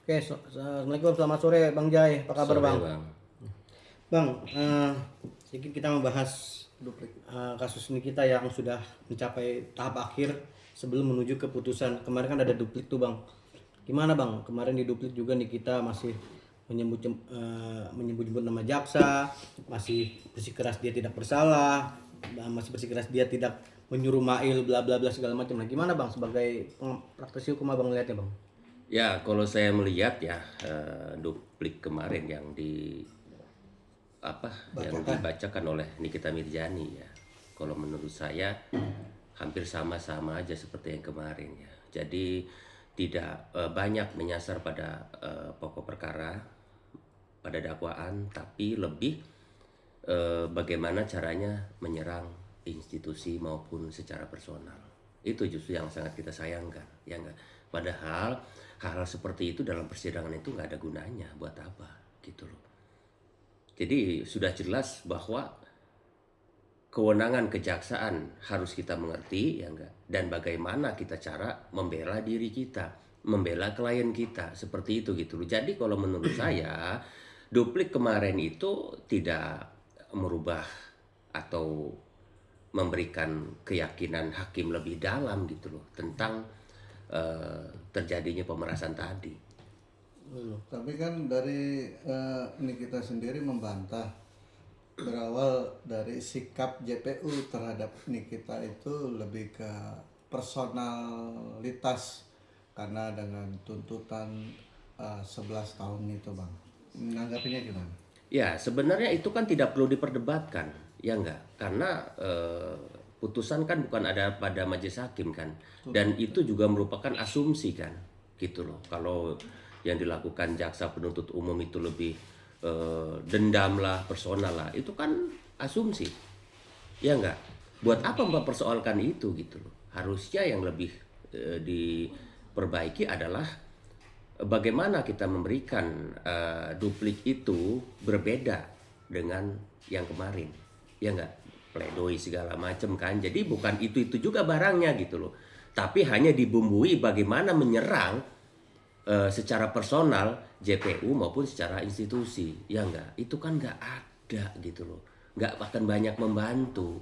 Oke, Assalamualaikum, selamat sore Bang Jai, apa kabar Sore Bang? bang. Bang, sedikit kita membahas kasus ini kita yang sudah mencapai tahap akhir sebelum menuju ke putusan. Kemarin kan ada duplik tuh Bang. Gimana Bang? Kemarin di duplik juga nih kita masih menyebut-nyebut nama jaksa, masih bersikeras dia tidak bersalah, masih bersikeras dia tidak menyuruh Mail bla bla bla segala macam. Nah, gimana Bang sebagai praktisi hukum Abang melihatnya Bang? Ya kalau saya melihat ya duplik kemarin yang yang Bacakan. dibacakan oleh Nikita Mirjani ya. Kalau menurut saya hampir sama-sama aja seperti yang kemarin ya. Jadi tidak banyak menyasar pada pokok perkara, pada dakwaan, tapi lebih bagaimana caranya menyerang institusi maupun secara personal. Itu justru yang sangat kita sayangkan, ya enggak. Padahal hal-hal seperti itu dalam persidangan itu nggak ada gunanya, buat apa gitu loh. Jadi sudah jelas bahwa kewenangan kejaksaan harus kita mengerti, ya enggak. Dan bagaimana kita cara membela diri kita, membela klien kita, seperti itu gitu loh. Jadi kalau menurut saya duplik kemarin itu tidak merubah atau memberikan keyakinan hakim lebih dalam gitu loh tentang terjadinya pemerasan tadi. Tapi kan dari Nikita sendiri membantah berawal dari sikap JPU terhadap Nikita itu lebih ke personalitas karena dengan tuntutan 11 tahun itu bang. Menanggapinya gimana? Ya, sebenarnya itu kan tidak perlu diperdebatkan, ya enggak? Karena putusan kan bukan ada pada majelis hakim kan, dan itu juga merupakan asumsi kan, gitu loh. Kalau yang dilakukan jaksa penuntut umum itu lebih dendam lah, personal lah, itu kan asumsi, ya enggak? Buat apa mempersoalkan itu gitu loh? Harusnya yang lebih diperbaiki adalah bagaimana kita memberikan duplik itu berbeda dengan yang kemarin, ya enggak, pledoi segala macam kan. Jadi bukan itu juga barangnya gitu loh, tapi hanya dibumbui bagaimana menyerang secara personal JPU maupun secara institusi, ya enggak. Itu kan enggak ada gitu loh, enggak akan banyak membantu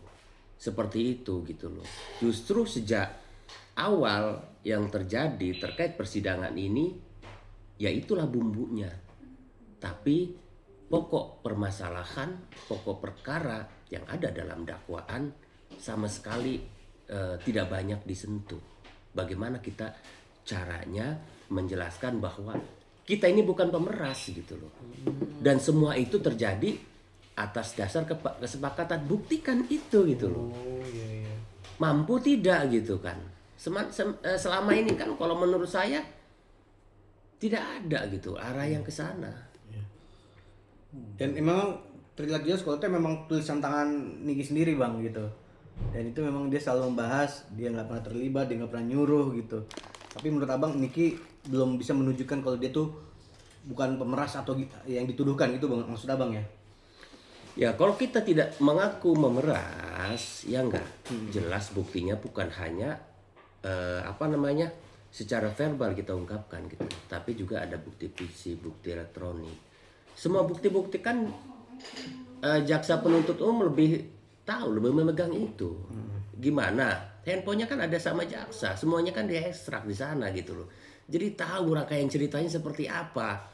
seperti itu gitu loh. Justru sejak awal yang terjadi terkait persidangan ini, ya itulah bumbunya. Tapi pokok permasalahan, pokok perkara yang ada dalam dakwaan sama sekali tidak banyak disentuh. Bagaimana kita caranya menjelaskan bahwa kita ini bukan pemeras gitu loh. Dan semua itu terjadi atas dasar kesepakatan. Buktikan itu gitu loh. Oh iya iya. Mampu tidak gitu kan. Selama ini kan kalau menurut saya tidak ada gitu arah yang ke sana. Dan memang terlihat jelas kalau itu memang tulisan tangan Niki sendiri bang gitu. Dan itu memang dia selalu membahas, dia nggak pernah terlibat, dia nggak pernah nyuruh gitu. Tapi menurut abang Niki belum bisa menunjukkan kalau dia tuh bukan pemeras atau yang dituduhkan gitu bang, maksud abang ya? Ya kalau kita tidak mengaku memeras, ya enggak. Jelas buktinya bukan hanya secara verbal kita ungkapkan gitu, tapi juga ada bukti fisik, bukti elektronik. Semua bukti-bukti kan jaksa penuntut umum lebih tahu, lebih memegang itu. Gimana? Handphonenya kan ada sama jaksa, semuanya kan diekstrak di sana gitu loh. Jadi tahu rangkaian ceritanya seperti apa.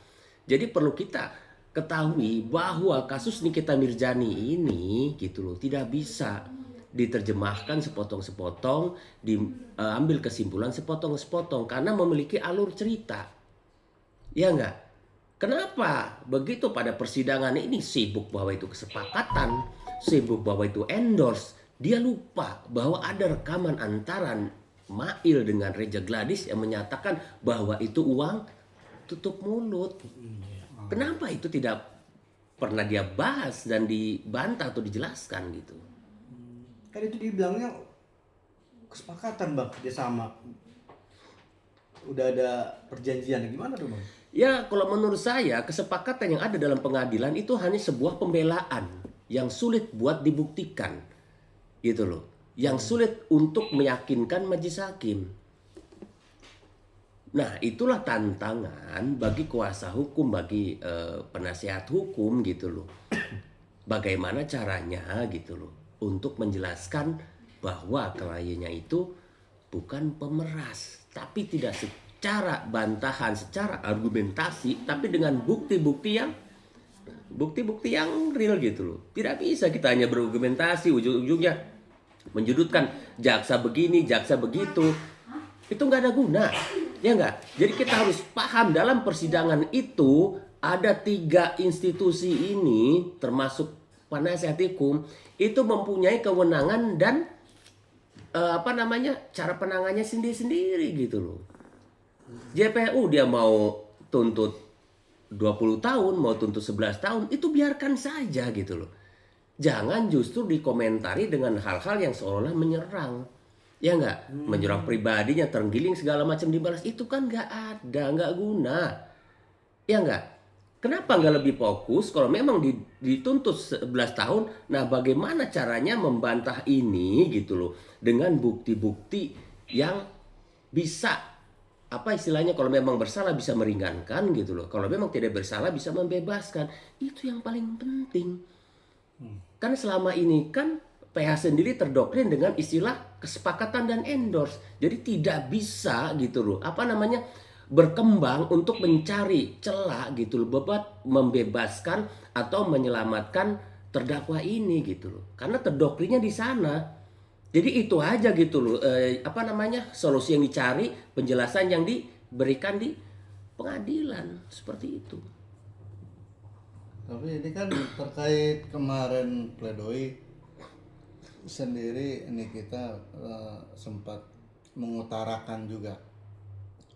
Jadi perlu kita ketahui bahwa kasus Nikita Mirjani ini gitu loh tidak bisa diterjemahkan sepotong-sepotong, diambil kesimpulan sepotong-sepotong karena memiliki alur cerita. Ya enggak? Kenapa? Begitu pada persidangan ini sibuk bahwa itu kesepakatan, sibuk bahwa itu endorse, dia lupa bahwa ada rekaman antara Mail dengan Reja Gladys yang menyatakan bahwa itu uang tutup mulut. Kenapa itu tidak pernah dia bahas dan dibantah atau dijelaskan gitu? Kan itu dibilangnya kesepakatan bang, kerjasama. Udah ada perjanjian, gimana tuh bang? Ya, kalau menurut saya kesepakatan yang ada dalam pengadilan itu hanya sebuah pembelaan yang sulit buat dibuktikan, gitu loh. Yang sulit untuk meyakinkan majelis hakim. Nah, itulah tantangan bagi kuasa hukum, bagi penasihat hukum gitu loh. Bagaimana caranya gitu loh untuk menjelaskan bahwa kliennya itu bukan pemeras, tapi tidak secara bantahan, secara argumentasi, tapi dengan bukti-bukti yang real gitu loh. Tidak bisa kita hanya berargumentasi ujung-ujungnya menjudutkan jaksa begini, jaksa begitu. Itu nggak ada guna, ya nggak? Jadi kita harus paham dalam persidangan itu ada 3 institusi ini, termasuk penasihat hukum, itu mempunyai kewenangan dan cara penangannya sendiri-sendiri gitu loh. JPU dia mau tuntut 20 tahun, mau tuntut 11 tahun, itu biarkan saja gitu loh. Jangan justru dikomentari dengan hal-hal yang seolah menyerang. Ya nggak? Menyerang pribadinya, terenggiling segala macam dibalas. Itu kan nggak ada, nggak guna. Ya nggak? Kenapa nggak lebih fokus kalau memang dituntut 11 tahun, nah bagaimana caranya membantah ini gitu loh. Dengan bukti-bukti yang bisa, apa istilahnya, kalau memang bersalah bisa meringankan gitu loh. Kalau memang tidak bersalah bisa membebaskan. Itu yang paling penting. Kan selama ini kan PH sendiri terdoktrin dengan istilah kesepakatan dan endorse. Jadi tidak bisa gitu loh, berkembang untuk mencari celah gitu loh, buat membebaskan atau menyelamatkan terdakwa ini gitu loh. Karena terdoktrinnya di sana. Jadi itu aja gitu loh, solusi yang dicari, penjelasan yang diberikan di pengadilan seperti itu. Tapi ini kan terkait kemarin pledoi sendiri, ini kita sempat mengutarakan juga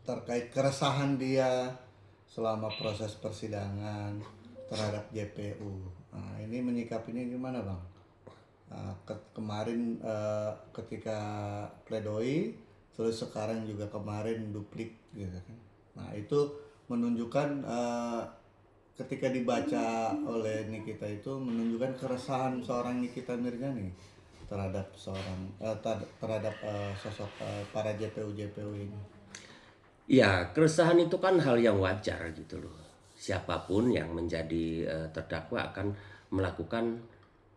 terkait keresahan dia selama proses persidangan terhadap JPU. Nah, ini menyikapinya gimana Bang? Kemarin ketika pledoi, terus sekarang juga kemarin duplik gitu kan. Nah, itu menunjukkan ketika dibaca oleh Nikita itu menunjukkan keresahan seorang Nikita Mirzani terhadap sosok para JPU ini. Ya, keresahan itu kan hal yang wajar gitu loh. Siapapun yang menjadi terdakwa akan melakukan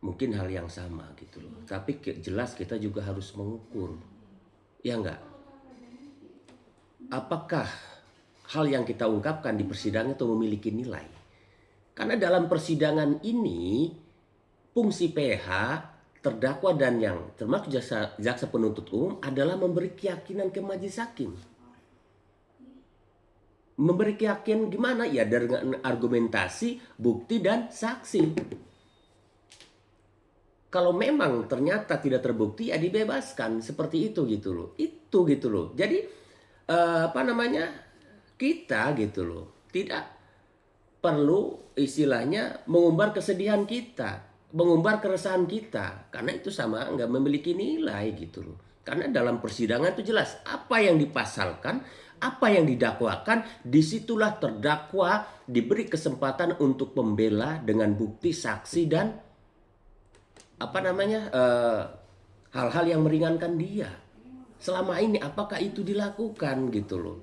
mungkin hal yang sama gitu loh. Tapi jelas kita juga harus mengukur. Ya enggak? Apakah hal yang kita ungkapkan di persidangan itu memiliki nilai? Karena dalam persidangan ini fungsi PH, terdakwa dan yang termasuk jaksa penuntut umum adalah memberi keyakinan ke majelis hakim. Memberi keyakinan gimana? Ya dengan argumentasi, bukti dan saksi. Kalau memang ternyata tidak terbukti ya dibebaskan, seperti itu gitu loh. Itu gitu loh. Jadi kita gitu loh tidak perlu istilahnya mengumbar kesedihan kita, mengumbar keresahan kita, karena itu sama nggak memiliki nilai gitu loh. Karena dalam persidangan itu jelas apa yang dipasalkan, apa yang didakwakan, disitulah terdakwa diberi kesempatan untuk membela dengan bukti, saksi dan hal-hal yang meringankan dia. Selama ini apakah itu dilakukan gitu loh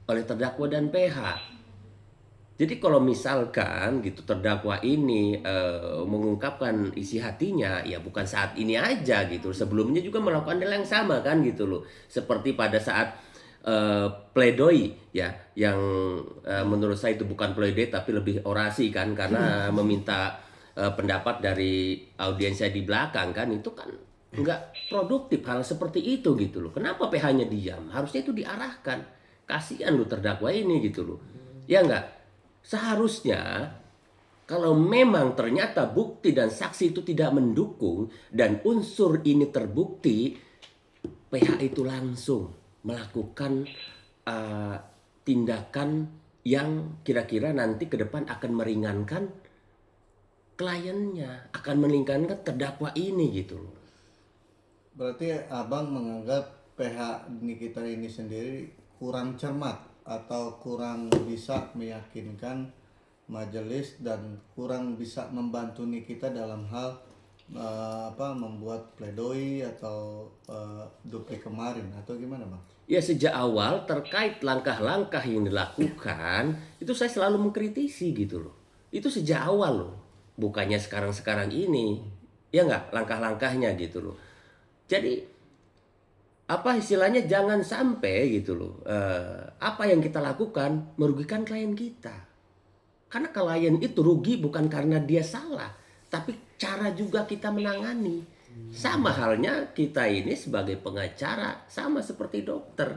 oleh terdakwa dan PH? Jadi kalau misalkan gitu terdakwa ini mengungkapkan isi hatinya, ya bukan saat ini aja gitu. Sebelumnya juga melakukan hal yang sama kan gitu loh. Seperti pada saat pledoi ya, yang menurut saya itu bukan pledoi tapi lebih orasi kan, karena meminta pendapat dari audiensnya di belakang kan, itu kan nggak produktif hal seperti itu gitu loh. Kenapa PH-nya diam? Harusnya itu diarahkan. Kasihan lu terdakwa ini gitu loh. Ya nggak? Seharusnya kalau memang ternyata bukti dan saksi itu tidak mendukung dan unsur ini terbukti, PH itu langsung melakukan tindakan yang kira-kira nanti ke depan akan meringankan kliennya, akan meringankan terdakwa ini gitu loh. Berarti Abang menganggap PH Nikita ini sendiri kurang cermat atau kurang bisa meyakinkan majelis dan kurang bisa membantu Nikita dalam hal membuat pledoi atau duplik kemarin atau gimana bang? Ya sejak awal terkait langkah-langkah yang dilakukan itu saya selalu mengkritisi gitu loh. Itu sejak awal loh, bukannya sekarang-sekarang ini, ya nggak langkah-langkahnya gitu loh. Jadi apa istilahnya jangan sampai gitu loh, apa yang kita lakukan merugikan klien kita. Karena klien itu rugi bukan karena dia salah, tapi cara juga kita menangani. Sama halnya kita ini sebagai pengacara, sama seperti dokter.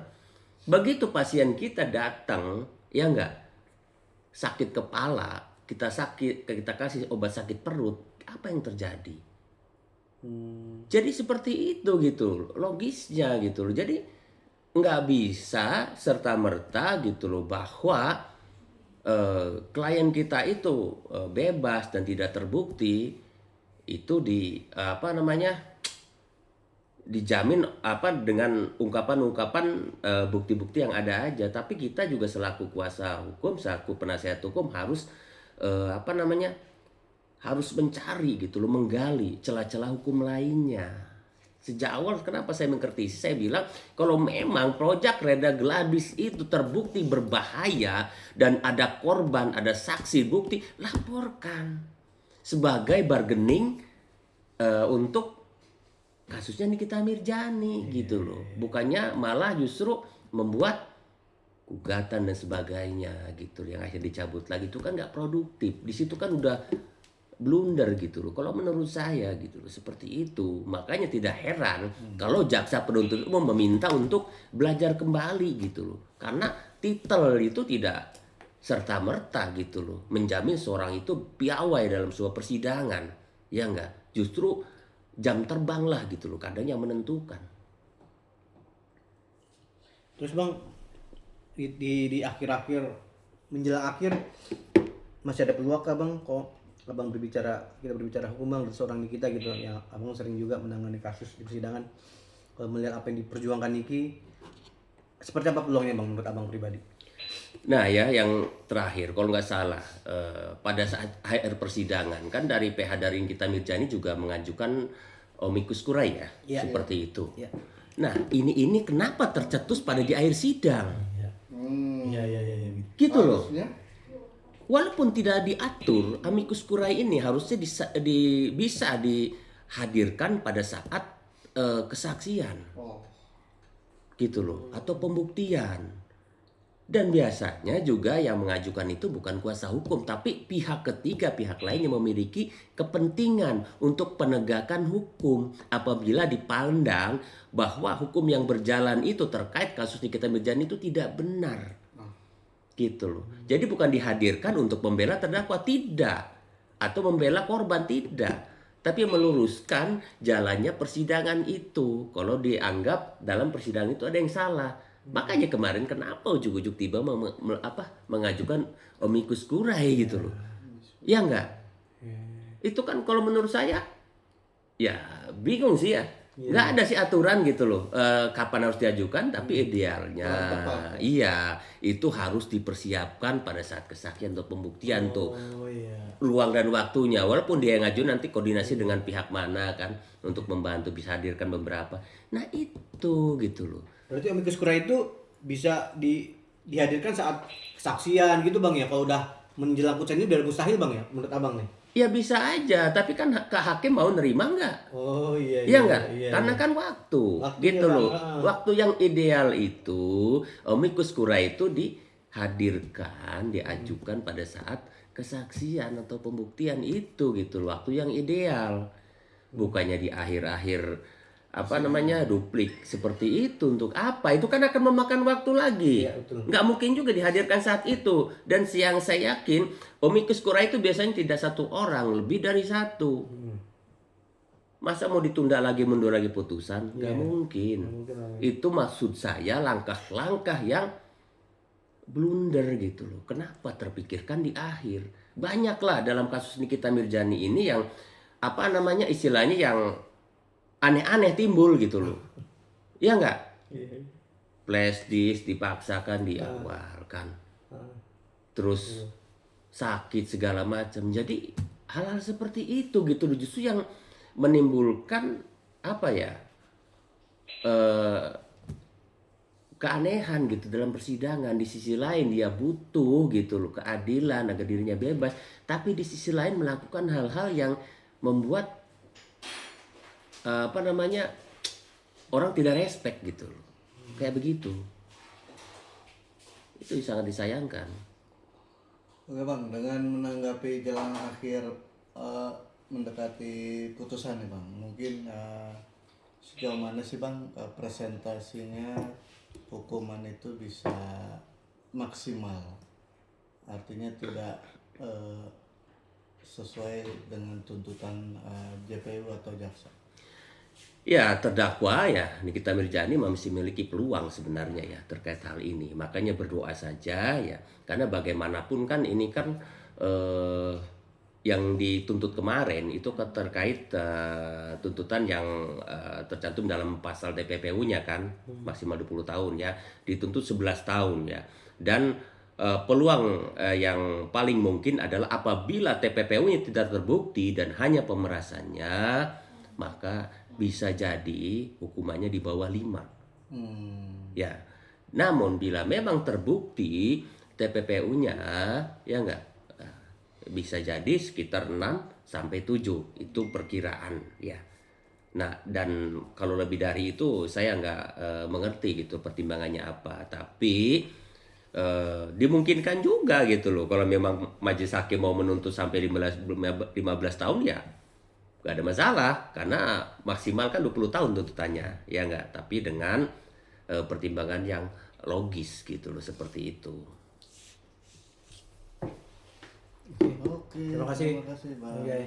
Begitu pasien kita datang, ya enggak, sakit kepala, kita kasih obat sakit perut, apa yang terjadi? Jadi seperti itu gitu, logisnya gitu loh. Jadi nggak bisa serta-merta gitu loh bahwa klien kita itu bebas dan tidak terbukti itu dijamin dengan ungkapan-ungkapan bukti-bukti yang ada aja. Tapi kita juga selaku kuasa hukum, selaku penasihat hukum harus harus mencari gitu loh, menggali celah-celah hukum lainnya. Sejak awal kenapa saya mengkritisi, saya bilang kalau memang proyek Reda Gladys itu terbukti berbahaya dan ada korban, ada saksi, bukti, laporkan sebagai bargaining untuk kasusnya Nikita Mirzani gitu loh. Bukannya malah justru membuat gugatan dan sebagainya gitu yang akhirnya dicabut lagi, itu kan nggak produktif. Di situ kan udah blunder gitu loh. Kalau menurut saya gitu loh, seperti itu. Makanya tidak heran kalau jaksa penuntut umum meminta untuk belajar kembali gitu loh. Karena titel itu tidak serta-merta gitu loh menjamin seorang itu piawai dalam sebuah persidangan. Ya enggak, justru jam terbang lah gitu loh kadang yang menentukan. Terus bang, di akhir-akhir menjelang akhir masih ada peluang kah bang, kok abang kita berbicara hukum bang, seorang Nikita gitu ya, abang sering juga menangani kasus di persidangan. Kalau melihat apa yang diperjuangkan Niki, seperti apa peluangnya bang menurut abang pribadi? Nah ya yang terakhir kalau nggak salah pada saat akhir persidangan kan dari PH dari Nikita Mirzani juga mengajukan amicus curiae ya, seperti itu. Ya. Nah ini kenapa tercetus pada di akhir sidang? Gitu loh. Walaupun tidak diatur, amicus curiae ini harusnya bisa dihadirkan pada saat kesaksian, gitu loh, atau pembuktian. Dan biasanya juga yang mengajukan itu bukan kuasa hukum, tapi pihak ketiga, pihak lain yang memiliki kepentingan untuk penegakan hukum apabila dipandang bahwa hukum yang berjalan itu terkait kasus Nikita Mirzani itu tidak benar. Gitu loh. Jadi bukan dihadirkan untuk membela terdakwa, tidak, atau membela korban, tidak, tapi meluruskan jalannya persidangan itu kalau dianggap dalam persidangan itu ada yang salah. Makanya kemarin kenapa ujuk-ujuk tiba mengajukan amicus curiae gitu loh. Ya enggak? Itu kan kalau menurut saya ya bingung sih ya. Nggak ada sih aturan gitu loh kapan harus diajukan, tapi idealnya iya itu harus dipersiapkan pada saat kesaksian untuk pembuktian tuh ruang dan waktunya, walaupun dia yang ngajuin nanti koordinasi dengan pihak mana kan untuk membantu bisa hadirkan beberapa. Nah itu gitu loh. Berarti amicus curiae itu bisa dihadirkan saat kesaksian gitu bang ya, kalau udah menjelang putusan ini biar mustahil bang ya menurut abang nih? Ya bisa aja, tapi kan hakim mau nerima nggak? Oh iya. Iya nggak? Karena kan waktu gitu loh. Waktu yang ideal itu amicus curiae itu dihadirkan, diajukan pada saat kesaksian atau pembuktian itu gitu loh. Waktu yang ideal. Bukannya di akhir-akhir duplik seperti itu. Untuk apa? Itu kan akan memakan waktu lagi. Ya, nggak mungkin juga dihadirkan saat itu. Dan yang saya yakin amicus curiae itu biasanya tidak satu orang, lebih dari satu. Masa mau ditunda lagi, mundur lagi putusan? Nggak mungkin. Itu maksud saya langkah-langkah yang blunder gitu loh. Kenapa terpikirkan di akhir? Banyaklah dalam kasus Nikita Mirzani ini yang istilahnya yang aneh-aneh timbul gitu loh. Iya enggak? Flash disk dipaksakan di awal kan. Terus sakit segala macam. Jadi hal-hal seperti itu gitu loh justru yang menimbulkan apa ya, keanehan gitu dalam persidangan. Di sisi lain dia butuh gitu loh keadilan agar dirinya bebas, tapi di sisi lain melakukan hal-hal yang membuat apa namanya, orang tidak respect gitu loh, kayak begitu. Itu sangat disayangkan. Oke Bang, dengan menanggapi jalan akhir mendekati putusan nih Bang, mungkin sejauh mana sih Bang presentasinya hukuman itu bisa maksimal, artinya tidak sesuai dengan tuntutan JPU atau jaksa? Ya, terdakwa ya Nikita Mirzani masih memiliki peluang sebenarnya ya terkait hal ini. Makanya berdoa saja ya, karena bagaimanapun kan ini kan yang dituntut kemarin itu terkait tuntutan yang tercantum dalam pasal TPPU-nya kan, maksimal 20 tahun ya, dituntut 11 tahun ya. Dan peluang yang paling mungkin adalah apabila TPPU-nya tidak terbukti dan hanya pemerasannya, maka bisa jadi hukumannya di bawah 5. Ya. Namun bila memang terbukti TPPU-nya, ya enggak, bisa jadi sekitar 6 sampai 7, itu perkiraan ya. Nah, dan kalau lebih dari itu saya nggak mengerti gitu pertimbangannya apa. Tapi dimungkinkan juga gitu loh, kalau memang majelis hakim mau menuntut sampai 15 tahun ya gak ada masalah, karena maksimal kan 20 tahun tuntutannya, ya enggak, tapi dengan pertimbangan yang logis gitu loh, seperti itu. Oke, Terima kasih. Bang. Oke.